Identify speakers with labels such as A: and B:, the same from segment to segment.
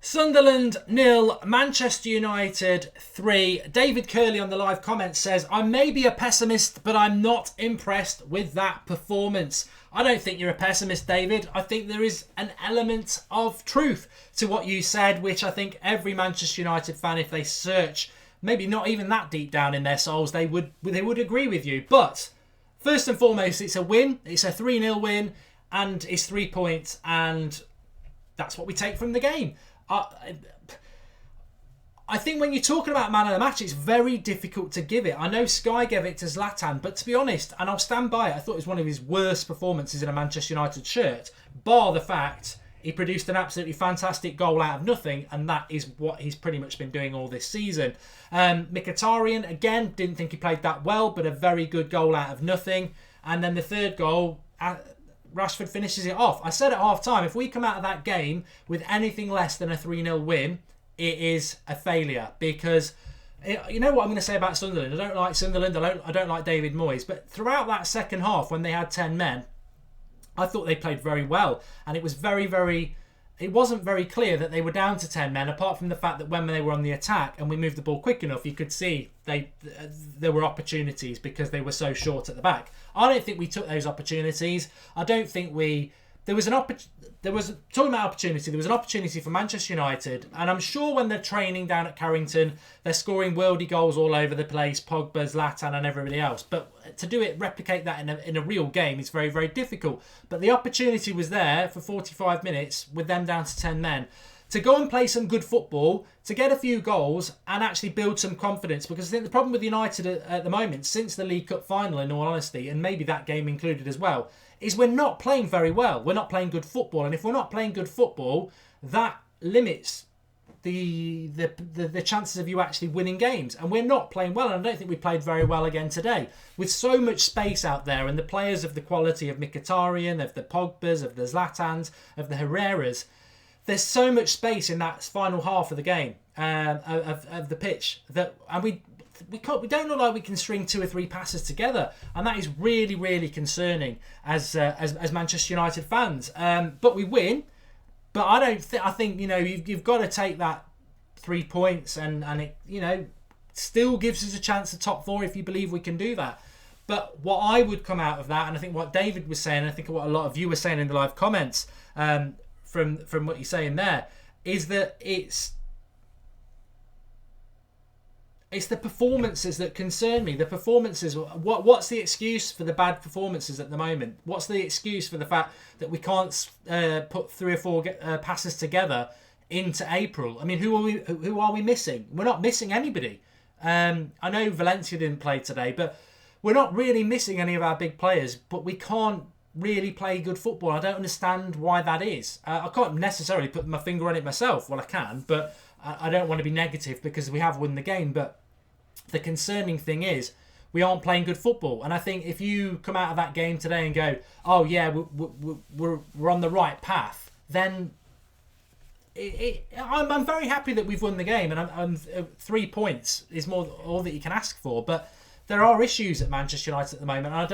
A: Sunderland 0, Manchester United 3. David Curley on the live comments says, I may be a pessimist, but I'm not impressed with that performance. I don't think you're a pessimist, David. I think there is an element of truth to what you said, which I think every Manchester United fan, if they search, maybe not even that deep down in their souls, they would agree with you. But first and foremost, it's a win. It's a 3-0 win, and it's 3 points, and that's what we take from the game. I think when you're talking about man of the match, it's very difficult to give it. I know Sky gave it to Zlatan, but to be honest, and I'll stand by it, I thought it was one of his worst performances in a Manchester United shirt, bar the fact he produced an absolutely fantastic goal out of nothing, and that is what he's pretty much been doing all this season. Mkhitaryan, again, didn't think he played that well, but a very good goal out of nothing. And then the third goal, Rashford finishes it off. I said at half-time, if we come out of that game with anything less than a 3-0 win, it is a failure. Because, you know what I'm going to say about Sunderland? I don't like Sunderland, I don't like David Moyes. But throughout that second half, when they had 10 men, I thought they played very well. And it was it wasn't very clear that they were down to 10 men, apart from the fact that when they were on the attack and we moved the ball quick enough, you could see there were opportunities because they were so short at the back. I don't think we took those opportunities. I don't think there was talking about opportunity. There was an opportunity for Manchester United, and I'm sure when they're training down at Carrington, they're scoring worldy goals all over the place, Pogba, Zlatan, and everybody else. But to do it, replicate that in a real game is very, very difficult. But the opportunity was there for 45 minutes with them down to 10 men to go and play some good football, to get a few goals and actually build some confidence. Because I think the problem with United at the moment, since the League Cup final, in all honesty, and maybe that game included as well, is we're not playing very well. We're not playing good football. And if we're not playing good football, that limits the chances of you actually winning games. And we're not playing well. And I don't think we played very well again today. With so much space out there and the players of the quality of Mkhitaryan, of the Pogbas, of the Zlatans, of the Herreras, there's so much space in that final half of the game, of the pitch, and we don't look like we can string 2 or 3 passes together, and that is really, really concerning as Manchester United fans. But we win. But I think you've got to take that 3 points, and it still gives us a chance to top 4 if you believe we can do that. But what I would come out of that, and I think what David was saying, and I think what a lot of you were saying in the live comments, from what you're saying there, is that it's the performances that concern me. The performances. What's the excuse for the bad performances at the moment? What's the excuse for the fact that we can't put 3 or 4 passes together into April? I mean, who are we missing? We're not missing anybody. I know Valencia didn't play today, but we're not really missing any of our big players. But we can't really play good football. I don't understand why that is. I can't necessarily put my finger on it myself. Well, I can, but I don't want to be negative because we have won the game. But the concerning thing is we aren't playing good football. And I think if you come out of that game today and go, oh yeah, we're on the right path, then I'm very happy that we've won the game. And I'm 3 points is more all that you can ask for. But there are issues at Manchester United at the moment, and I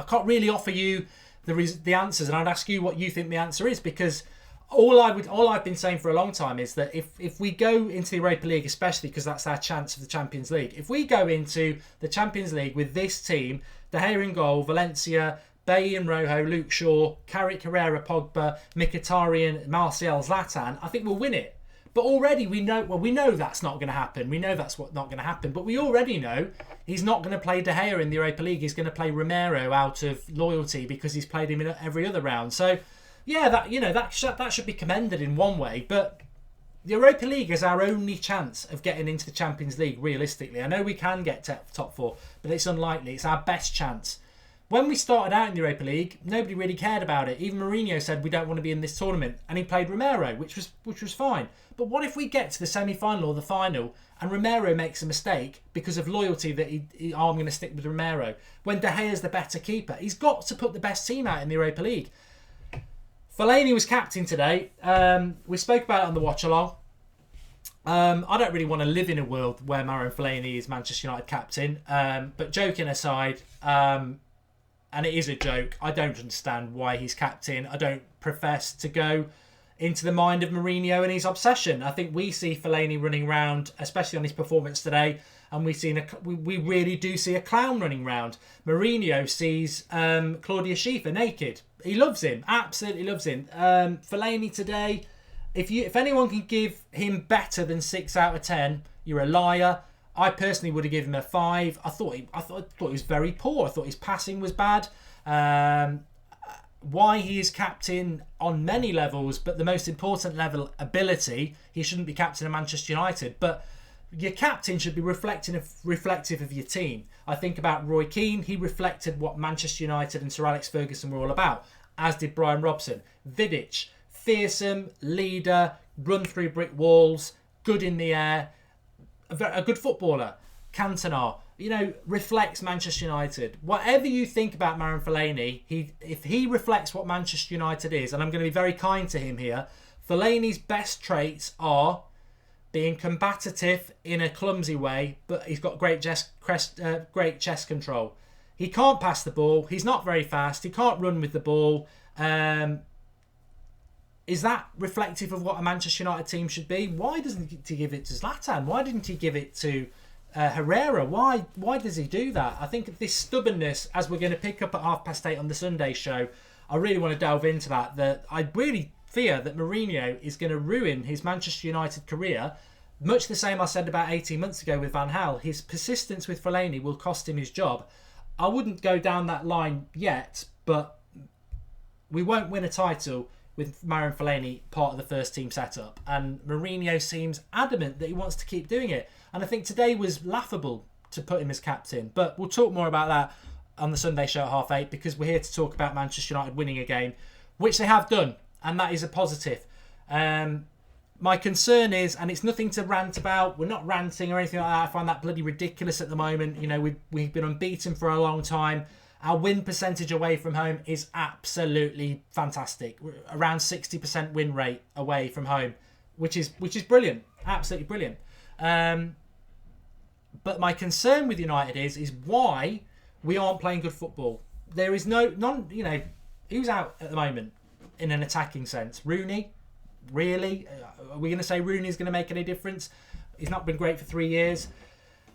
A: can't really offer you the answers, and I'd ask you what you think the answer is, because all I've been saying for a long time is that if we go into the Europa League, especially because that's our chance of the Champions League, if we go into the Champions League with this team, De Gea in goal, Valencia, Bailly and Rojo, Luke Shaw, Carrick, Herrera, Pogba, Mkhitaryan, Martial, Zlatan, I think we'll win it. But already we know that's not going to happen. We know that's not going to happen. But we already know he's not going to play De Gea in the Europa League. He's going to play Romero out of loyalty because he's played him in every other round. So, yeah, that should be commended in one way. But the Europa League is our only chance of getting into the Champions League, realistically. I know we can get top 4, but it's unlikely. It's our best chance. When we started out in the Europa League, nobody really cared about it. Even Mourinho said we don't want to be in this tournament, and he played Romero, which was fine. But what if we get to the semi-final or the final and Romero makes a mistake because of loyalty that I'm going to stick with Romero, when De Gea's the better keeper? He's got to put the best team out in the Europa League. Fellaini was captain today. We spoke about it on the watch-along. I don't really want to live in a world where Marouane Fellaini is Manchester United captain. But joking aside, and it is a joke, I don't understand why he's captain. I don't profess to go into the mind of Mourinho and his obsession. I think we see Fellaini running around, especially on his performance today, and we really do see a clown running around. Mourinho sees Claudia Schiffer naked. He loves him, absolutely loves him. Fellaini today, if anyone can give him better than 6 out of 10, you're a liar. I personally would have given him a 5. I thought he was very poor. I thought his passing was bad. Why he is captain on many levels, but the most important level, ability, he shouldn't be captain of Manchester United. But your captain should be reflective of your team. I think about Roy Keane. He reflected what Manchester United and Sir Alex Ferguson were all about, as did Brian Robson. Vidic, fearsome, leader, run through brick walls, good in the air, a good footballer. Cantona, reflects Manchester United. Whatever you think about Marouane Fellaini, if he reflects what Manchester United is, and I'm going to be very kind to him here, Fellaini's best traits are being combative in a clumsy way, but he's got great chest control. He can't pass the ball. He's not very fast. He can't run with the ball. Is that reflective of what a Manchester United team should be? Why doesn't he give it to Zlatan? Why didn't he give it to Herrera? Why does he do that? I think this stubbornness, as we're going to pick up at 8:30 on the Sunday show, I really want to delve into that. That I really fear that Mourinho is going to ruin his Manchester United career. Much the same I said about 18 months ago with Van Gaal. His persistence with Fellaini will cost him his job. I wouldn't go down that line yet, but we won't win a title with Marouane Fellaini part of the first team setup. And Mourinho seems adamant that he wants to keep doing it. And I think today was laughable to put him as captain. But we'll talk more about that on the Sunday show at 8:30, because we're here to talk about Manchester United winning a game, which they have done. And that is a positive. My concern is, and it's nothing to rant about, we're not ranting or anything like that. I find that bloody ridiculous at the moment. We've been unbeaten for a long time. Our win percentage away from home is absolutely fantastic. We're around 60% win rate away from home, which is brilliant, absolutely brilliant. But my concern with United is why we aren't playing good football. There is who's out at the moment in an attacking sense? Rooney, really? Are we going to say Rooney's going to make any difference? He's not been great for 3 years.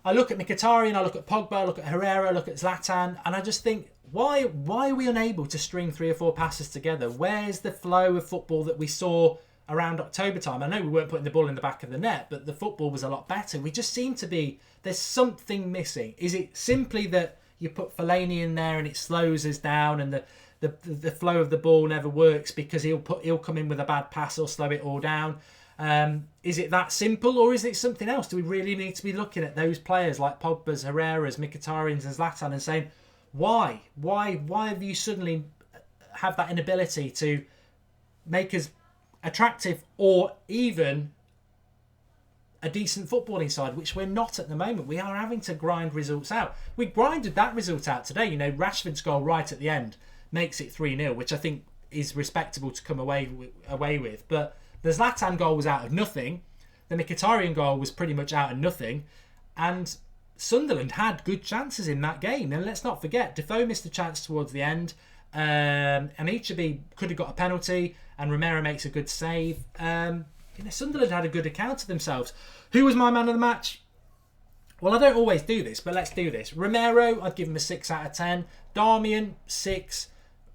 A: I look at Mkhitaryan, I look at Pogba, I look at Herrera, I look at Zlatan, and I just think, why are we unable to string 3 or 4 passes together? Where's the flow of football that we saw around October time? I know we weren't putting the ball in the back of the net, but the football was a lot better. We just seem to be, there's something missing. Is it simply that you put Fellaini in there and it slows us down and the flow of the ball never works because he'll come in with a bad pass or slow it all down? Is it that simple, or is it something else? Do we really need to be looking at those players like Pogba's, Herrera's, Mkhitaryan's and Zlatan and saying, why have you suddenly have that inability to make us attractive or even a decent footballing side, which we're not at the moment? We are having to grind results out. We grinded that result out today. Rashford's goal right at the end makes it 3-0, which I think is respectable to come away with. But the Zlatan goal was out of nothing. The Mkhitaryan goal was pretty much out of nothing. And Sunderland had good chances in that game. And let's not forget, Defoe missed a chance towards the end. And Ichibi could have got a penalty. And Romero makes a good save. Sunderland had a good account of themselves. Who was my man of the match? Well, I don't always do this, but let's do this. Romero, I'd give him a 6 out of 10. Darmian, 6.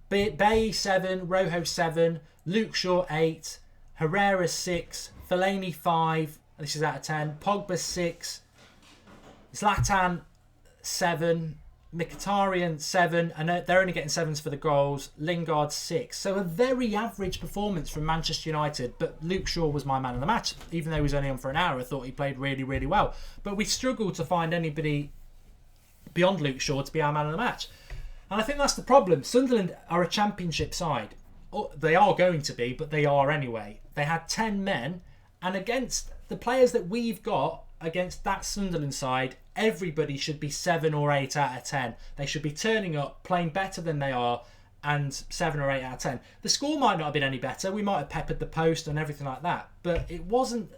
A: Bay, 7. Rojo, 7. Luke Shaw, 8. Herrera, 6. Fellaini, 5. This is out of 10. Pogba, 6. Zlatan, 7. Mkhitaryan, 7. And they're only getting 7s for the goals. Lingard, 6. So a very average performance from Manchester United. But Luke Shaw was my man of the match. Even though he was only on for an hour, I thought he played really, really well. But we struggled to find anybody beyond Luke Shaw to be our man of the match. And I think that's the problem. Sunderland are a championship side. They are going to be, but they are anyway. They had 10 men. And against the players that we've got, against that Sunderland side, everybody should be 7 or 8 out of 10. They should be turning up, playing better than they are, and 7 or 8 out of 10. The score might not have been any better. We might have peppered the post and everything like that. But it wasn't...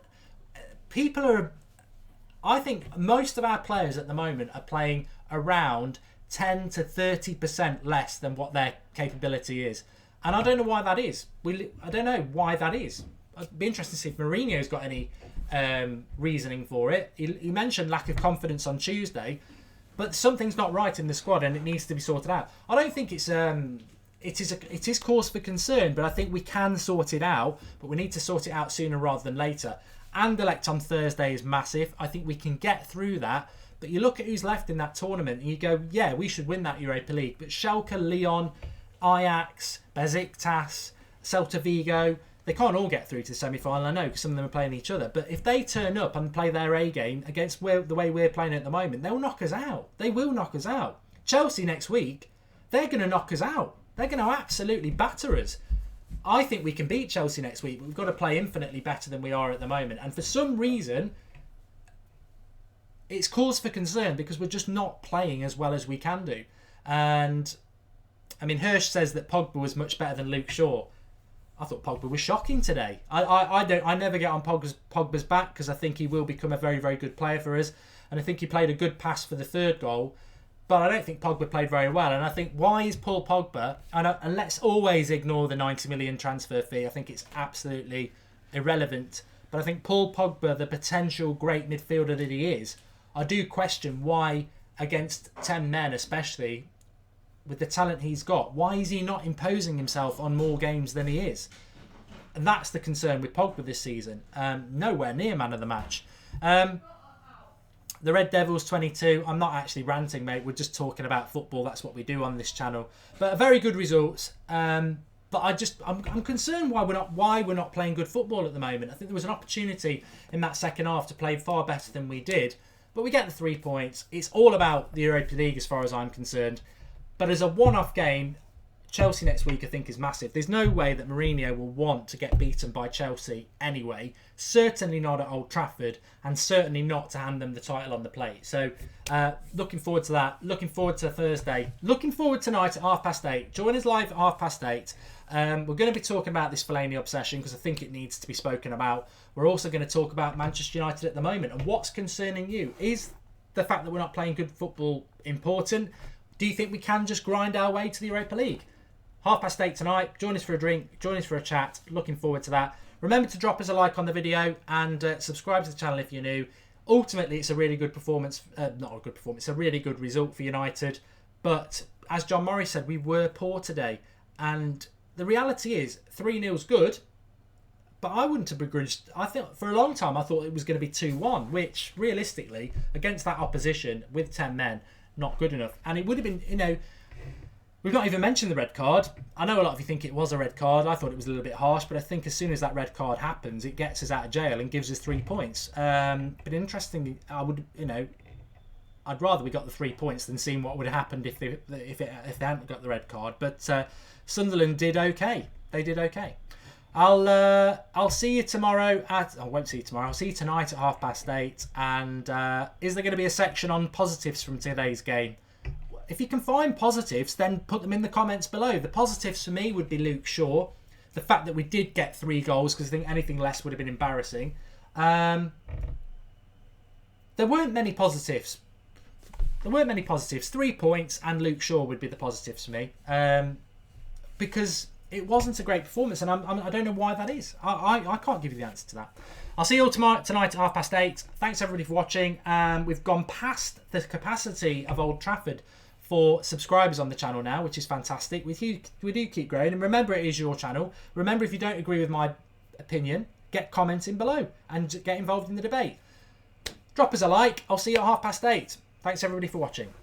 A: I think most of our players at the moment are playing around 10 to 30% less than what their capability is. And I don't know why that is. I don't know why that is. I'd be interested to see if Mourinho's got any reasoning for it. He mentioned lack of confidence on Tuesday, but something's not right in the squad and it needs to be sorted out. I don't think it's it is cause for concern, but I think we can sort it out, but we need to sort it out sooner rather than later. Anderlecht on Thursday is massive. I think we can get through that, but you look at who's left in that tournament and you go, yeah, we should win that Europa League. But Schalke, Lyon, Ajax, Besiktas, Celta Vigo, they can't all get through to the semi-final, I know, because some of them are playing each other. But if they turn up and play their A game against the way we're playing at the moment, they'll knock us out. They will knock us out. Chelsea next week, they're going to knock us out. They're going to absolutely batter us. I think we can beat Chelsea next week, but we've got to play infinitely better than we are at the moment. And for some reason, it's cause for concern because we're just not playing as well as we can do. And, I mean, Hirsch says that Pogba was much better than Luke Shaw. I thought Pogba was shocking today. I never get on Pogba's back because I think he will become a very, very good player for us. And I think he played a good pass for the third goal. But I don't think Pogba played very well. And I think, why is Paul Pogba... And let's always ignore the 90 million transfer fee. I think it's absolutely irrelevant. But I think Paul Pogba, the potential great midfielder that he is, I do question why, against 10 men especially, with the talent he's got, why is he not imposing himself on more games than he is? And that's the concern with Pogba this season. Nowhere near man of the match. The Red Devils 22. I'm not actually ranting, mate. We're just talking about football. That's what we do on this channel. But a very good results. But I'm concerned why we're not playing good football at the moment. I think there was an opportunity in that second half to play far better than we did. But we get the 3 points. It's all about the Europa League as far as I'm concerned. But as a one-off game, Chelsea next week I think is massive. There's no way that Mourinho will want to get beaten by Chelsea anyway. Certainly not at Old Trafford, and certainly not to hand them the title on the plate. So looking forward to that. Looking forward to Thursday. Looking forward tonight at 8:30. Join us live at 8:30. We're going to be talking about this Fellaini obsession because I think it needs to be spoken about. We're also going to talk about Manchester United at the moment and what's concerning you. Is the fact that we're not playing good football important? Do you think we can just grind our way to the Europa League? 8:30 tonight. Join us for a drink. Join us for a chat. Looking forward to that. Remember to drop us a like on the video and subscribe to the channel if you're new. Ultimately, it's a really good performance. Not a good performance. It's a really good result for United. But as John Morris said, we were poor today. And the reality is 3-0 is good. But I wouldn't have begrudged... I think for a long time I thought it was going to be 2-1. Which, realistically, against that opposition with 10 men, not good enough. And it would have been, we've not even mentioned the red card. I know a lot of you think it was a red card. I thought it was a little bit harsh, but I think as soon as that red card happens, it gets us out of jail and gives us 3 points. But interestingly, I'd rather we got the 3 points than seeing what would have happened if they hadn't got the red card. But Sunderland did okay. They did okay. I'll see you tomorrow at... I won't see you tomorrow. I'll see you tonight at 8:30. And is there going to be a section on positives from today's game? If you can find positives, then put them in the comments below. The positives for me would be Luke Shaw. The fact that we did get 3 goals, because I think anything less would have been embarrassing. There weren't many positives. 3 points and Luke Shaw would be the positives for me. Because it wasn't a great performance, and I don't know why that is. I can't give you the answer to that. I'll see you all tonight at 8:30. Thanks everybody for watching. We've gone past the capacity of Old Trafford for subscribers on the channel now, which is fantastic. We do keep growing, and remember, it is your channel. Remember, if you don't agree with my opinion, get commenting below and get involved in the debate. Drop us a like. I'll see you at 8:30. Thanks everybody for watching.